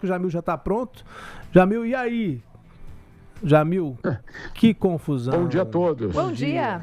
O Jamil já está pronto. Jamil, e aí? Jamil, que confusão. Bom dia a todos. Bom dia.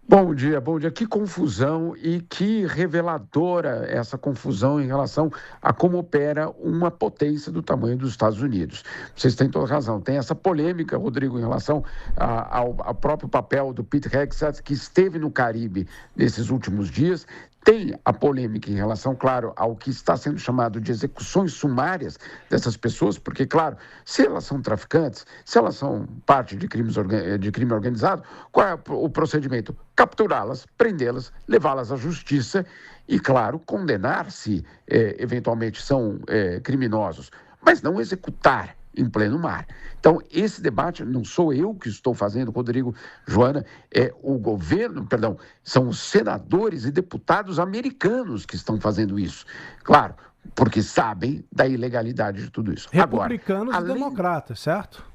Bom dia, bom dia. Que confusão e que reveladora essa confusão em relação a como opera uma potência do tamanho dos Estados Unidos. Vocês têm toda razão. Tem essa polêmica, Rodrigo, em relação ao próprio papel do Pete Hegseth, que esteve no Caribe nesses últimos dias. Tem a polêmica em relação, claro, ao que está sendo chamado de execuções sumárias dessas pessoas, porque, claro, se elas são traficantes, se elas são parte de crime organizado, qual é o procedimento? Capturá-las, prendê-las, levá-las à justiça e, claro, condenar se eventualmente são criminosos, mas não executar em pleno mar. Então, esse debate não sou eu que estou fazendo, Rodrigo, Joana, é o governo, perdão, são os senadores e deputados americanos que estão fazendo isso. Claro, porque sabem da ilegalidade de tudo isso. Republicanos e democratas, certo?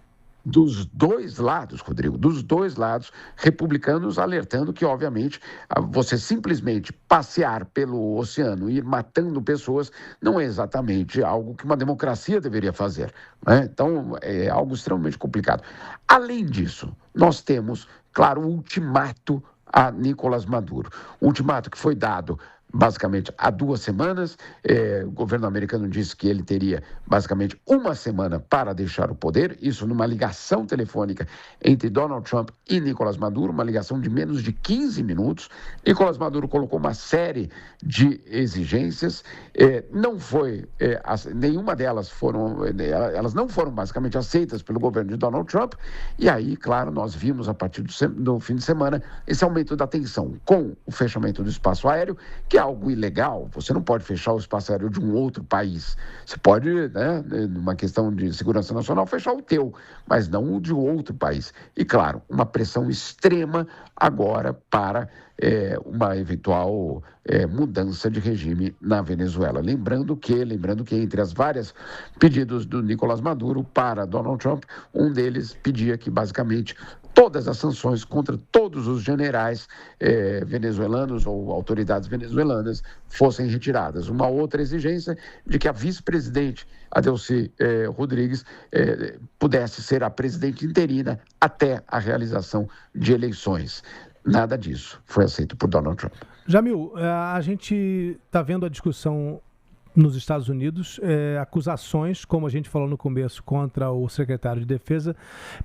Dos dois lados, Rodrigo, dos dois lados, republicanos alertando que, obviamente, você simplesmente passear pelo oceano e ir matando pessoas não é exatamente algo que uma democracia deveria fazer, né? Então, é algo extremamente complicado. Além disso, nós temos, claro, o ultimato a Nicolás Maduro. O ultimato que foi dado basicamente há 2 semanas. O governo americano disse que ele teria basicamente 1 semana para deixar o poder, isso numa ligação telefônica entre Donald Trump e Nicolás Maduro, uma ligação de menos de 15 minutos. Nicolás Maduro colocou uma série de exigências, não foi, nenhuma delas elas não foram basicamente aceitas pelo governo de Donald Trump, e aí, claro, nós vimos a partir do fim de semana esse aumento da tensão com o fechamento do espaço aéreo, que é algo ilegal. Você não pode fechar o espaço aéreo de um outro país. Você pode, né, numa questão de segurança nacional, fechar o teu, mas não o de outro país. E, claro, uma pressão extrema agora para uma eventual mudança de regime na Venezuela. Lembrando que entre as várias pedidos do Nicolás Maduro para Donald Trump, um deles pedia que, basicamente, todas as sanções contra todos os generais venezuelanos ou autoridades venezuelanas fossem retiradas. Uma outra exigência de que a vice-presidente Adelcy Rodrigues pudesse ser a presidente interina até a realização de eleições. Nada disso foi aceito por Donald Trump. Jamil, a gente está vendo a discussão nos Estados Unidos, acusações, como a gente falou no começo, contra o secretário de Defesa,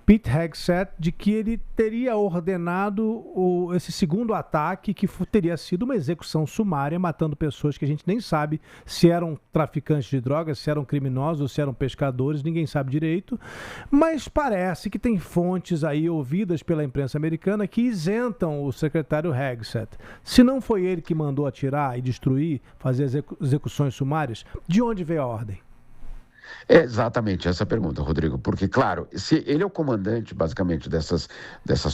Pete Hegseth, de que ele teria ordenado esse segundo ataque, que teria sido uma execução sumária, matando pessoas que a gente nem sabe se eram traficantes de drogas, se eram criminosos ou se eram pescadores, ninguém sabe direito, mas parece que tem fontes aí ouvidas pela imprensa americana que isentam o secretário Hegseth. Se não foi ele que mandou atirar e destruir, fazer execuções sumárias, de onde veio a ordem? É exatamente essa pergunta, Rodrigo, porque, claro, se ele é o comandante, basicamente, dessas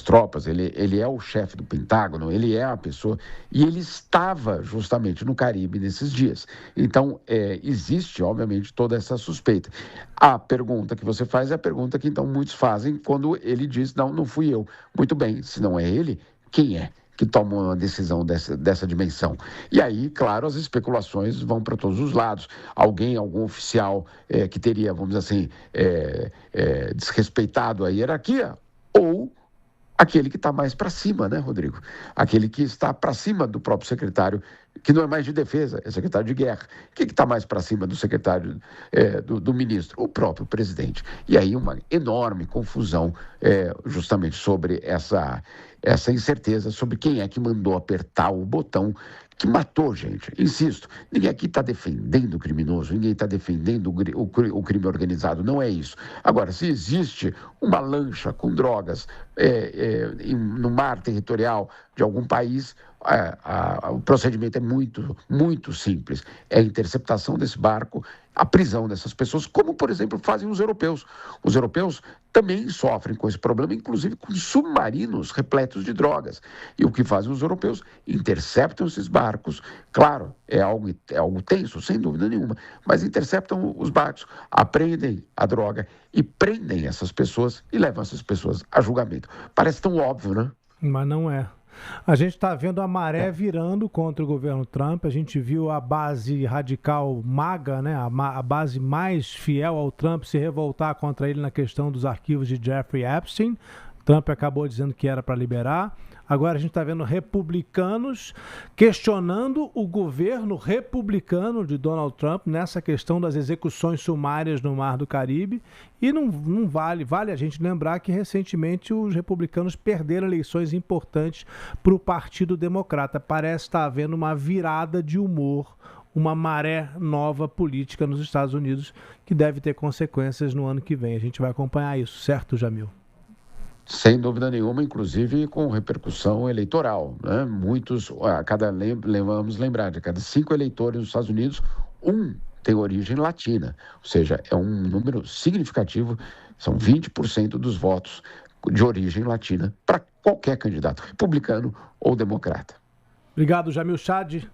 tropas, ele é o chefe do Pentágono, ele é a pessoa, e ele estava justamente no Caribe nesses dias. Então, existe, obviamente, toda essa suspeita. A pergunta que você faz é a pergunta que, então, muitos fazem quando ele diz, não fui eu. Muito bem, se não é ele, quem é que toma uma decisão dessa dimensão? E aí, claro, as especulações vão para todos os lados. Algum oficial que teria, vamos dizer assim, desrespeitado a hierarquia, ou aquele que está mais para cima, né, Rodrigo? Aquele que está para cima do próprio secretário, que não é mais de defesa, é secretário de guerra. Quem que está mais para cima do secretário, do ministro? O próprio presidente. E aí uma enorme confusão justamente sobre essa incerteza sobre quem é que mandou apertar o botão que matou gente. Insisto, ninguém aqui está defendendo o criminoso, ninguém está defendendo o crime organizado, não é isso. Agora, se existe uma lancha com drogas no mar territorial de algum país, o procedimento é muito, muito simples. É a interceptação desse barco, a prisão dessas pessoas, como, por exemplo, fazem os europeus. Os europeus também sofrem com esse problema, inclusive com submarinos repletos de drogas. E o que fazem os europeus? Interceptam esses barcos. Claro, é algo tenso, sem dúvida nenhuma, mas interceptam os barcos, apreendem a droga e prendem essas pessoas e levam essas pessoas a julgamento. Parece tão óbvio, né? Mas não é. A gente está vendo a maré virando contra o governo Trump. A gente viu a base radical MAGA, né, a base mais fiel ao Trump, se revoltar contra ele na questão dos arquivos de Jeffrey Epstein. Trump acabou dizendo que era para liberar. Agora a gente está vendo republicanos questionando o governo republicano de Donald Trump nessa questão das execuções sumárias no Mar do Caribe. E não vale a gente lembrar que recentemente os republicanos perderam eleições importantes para o Partido Democrata. Parece estar havendo uma virada de humor, uma maré nova política nos Estados Unidos que deve ter consequências no ano que vem. A gente vai acompanhar isso, certo, Jamil? Sem dúvida nenhuma, inclusive com repercussão eleitoral, né? Vamos lembrar, de cada 5 eleitores nos Estados Unidos, um tem origem latina, ou seja, é um número significativo, são 20% dos votos de origem latina para qualquer candidato, republicano ou democrata. Obrigado, Jamil Chad.